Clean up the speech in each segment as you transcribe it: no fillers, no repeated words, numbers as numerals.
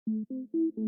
We'll be right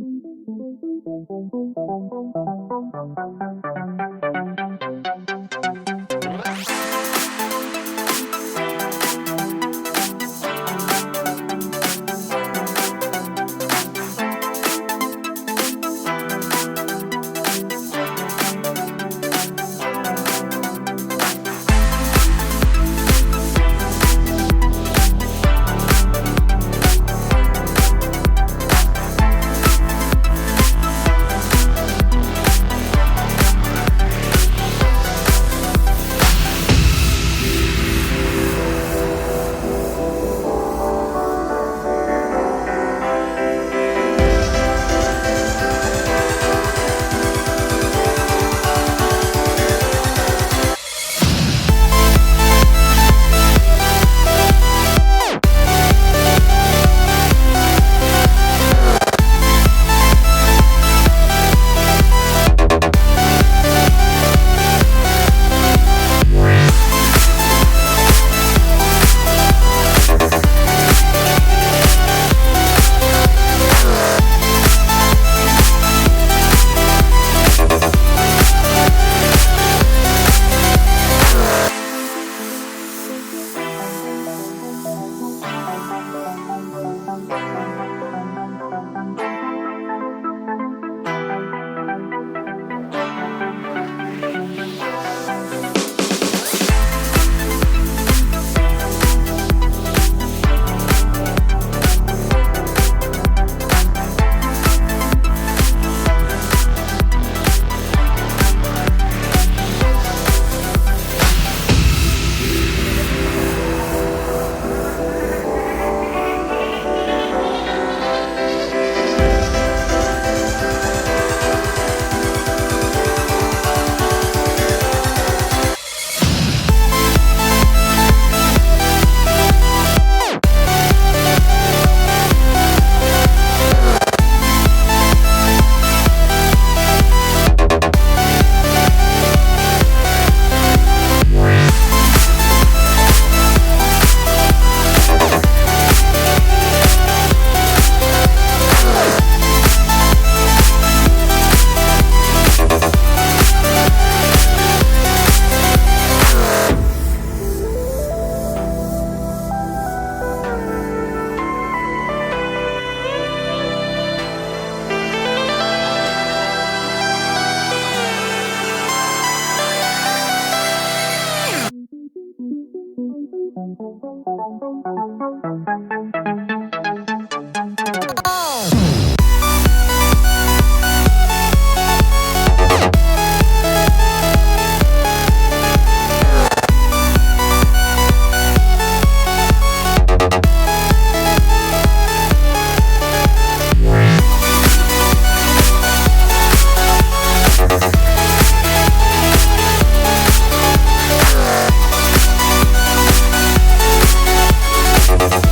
back.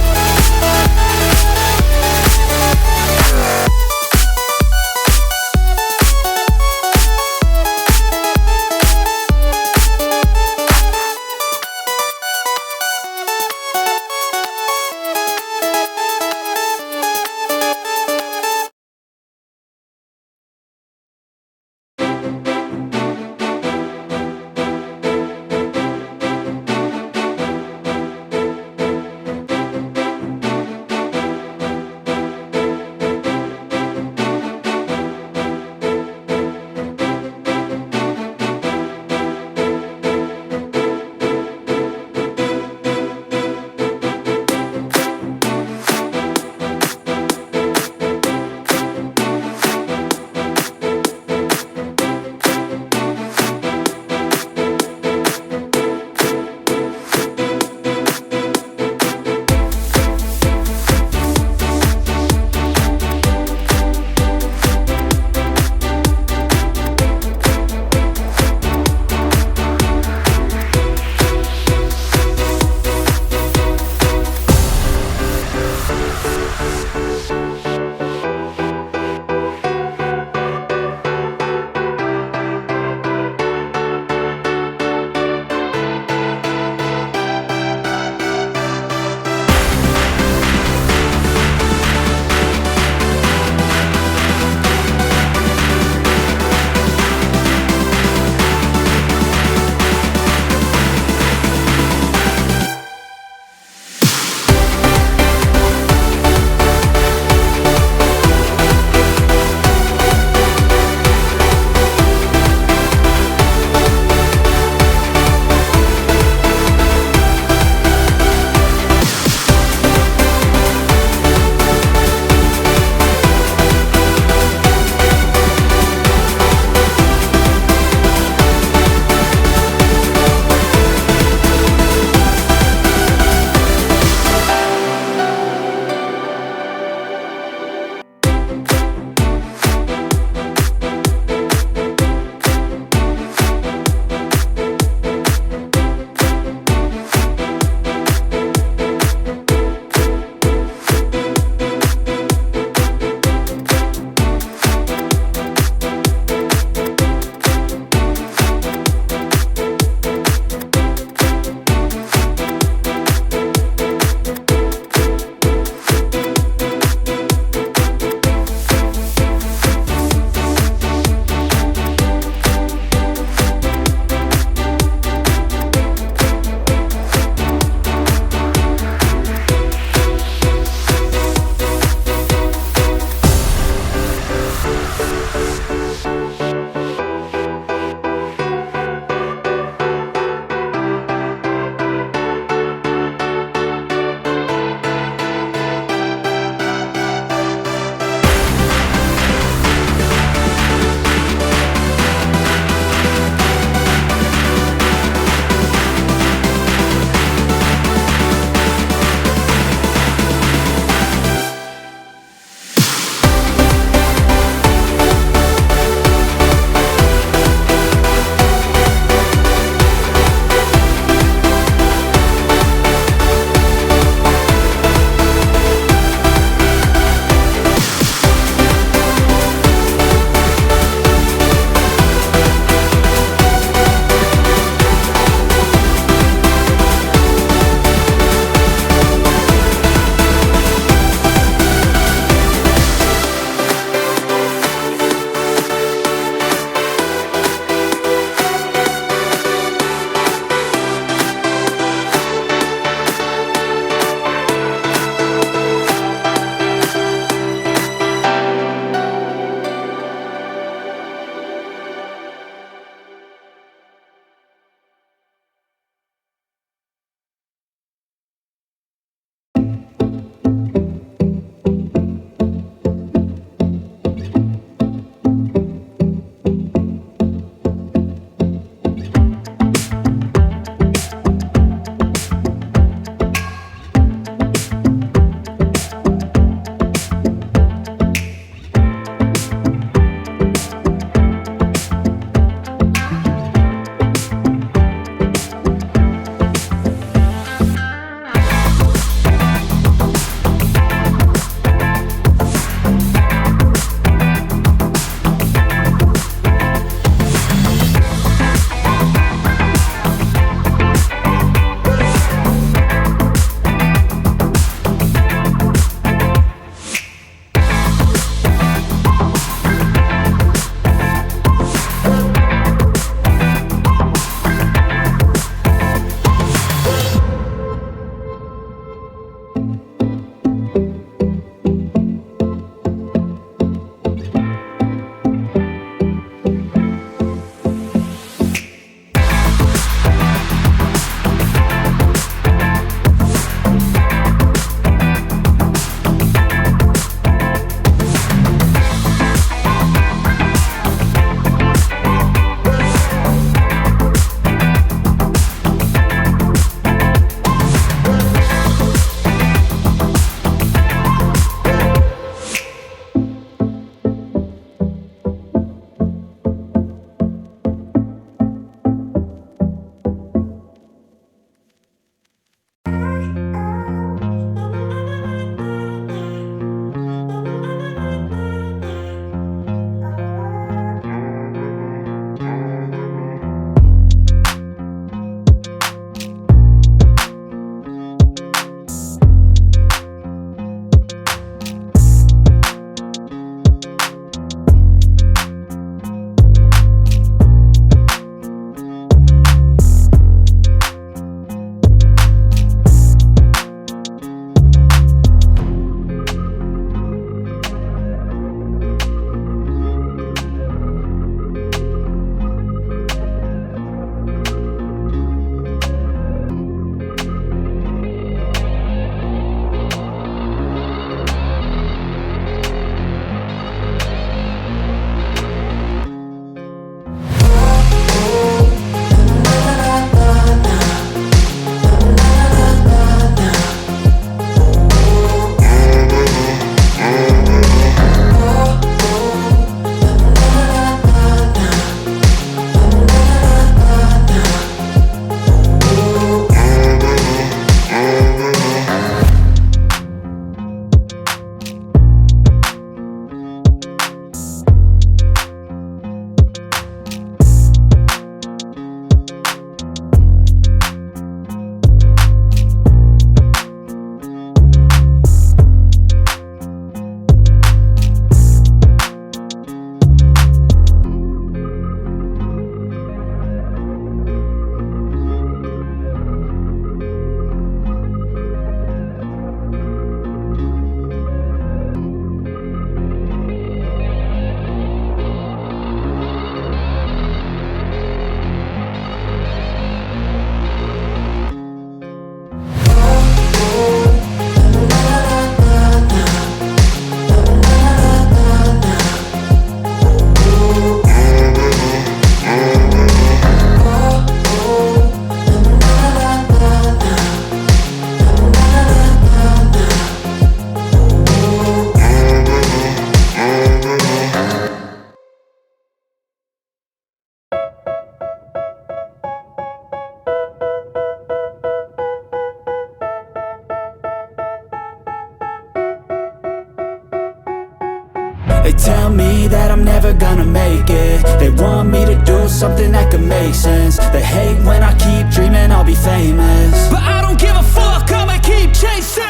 tell me that I'm never gonna make it. They want me to do something that could make sense. They hate when I keep dreaming I'll be famous, but I don't give a fuck, I'ma keep chasing.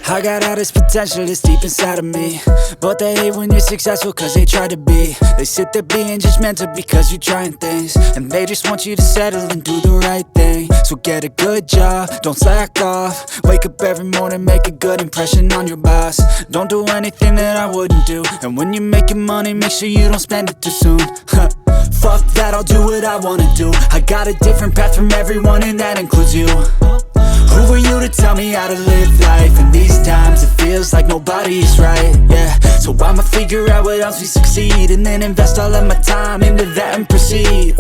I got all this potential that's deep inside of me, but they hate when you're successful cause they try to be. They sit there being judgmental because you're trying things, and they just want you to settle and do the right thing. So get a good job, don't slack off. Wake up every morning, make a good impression on your boss. Don't do anything that I wouldn't do, and when you're making money, make sure you don't spend it too soon. Fuck that, I'll do what I wanna do. I got a different path from everyone and that includes you. Who are you to tell me how to live life? In these times it feels like nobody's right, yeah. So I'ma figure out what else we succeed, and then invest all of my time into that and proceed.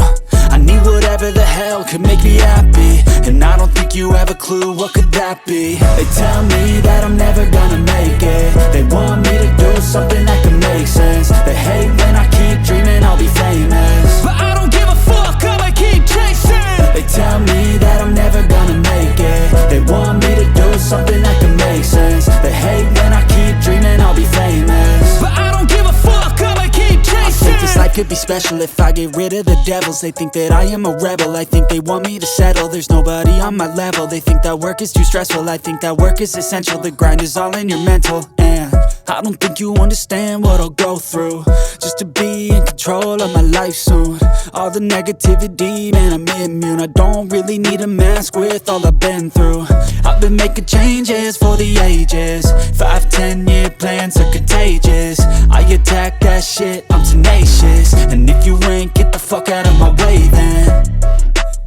I need whatever the hell could make me happy, and I don't think you have a clue what could that be. They tell me that I'm never gonna make it. They want me to do something that can make sense. They hate when I keep dreaming I'll be famous, but I don't give a fuck, I'ma keep chasing. They tell me that I'm never gonna make it. They want me to do something that can make sense. They hate when I keep dreaming I'll be famous, but I don't give a fuck, I'ma keep chasing. I think this life could be special if I get rid of the devils. They think that I am a rebel, I think they want me to settle. There's nobody on my level, they think that work is too stressful. I think that work is essential, the grind is all in your mental. And I don't think you understand what I'll go through just to be in control of my life soon. All the negativity, man, I'm immune. I don't really need a mask with all I've been through. I've been making changes for the ages. 5-10 year plans are contagious. I attack that shit, I'm tenacious. And if you ain't, get the fuck out of my way then.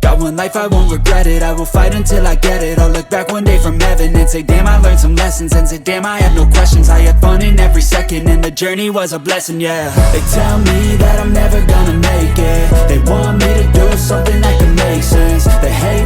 Got one life, I won't regret it. I will fight until I get it. I'll look back one day from heaven and say, damn, I learned some lessons. And say, damn, I had no questions. I had fun in every second, and the journey was a blessing, yeah. They tell me that I'm never gonna make it. They want me to do something that can make sense. They hate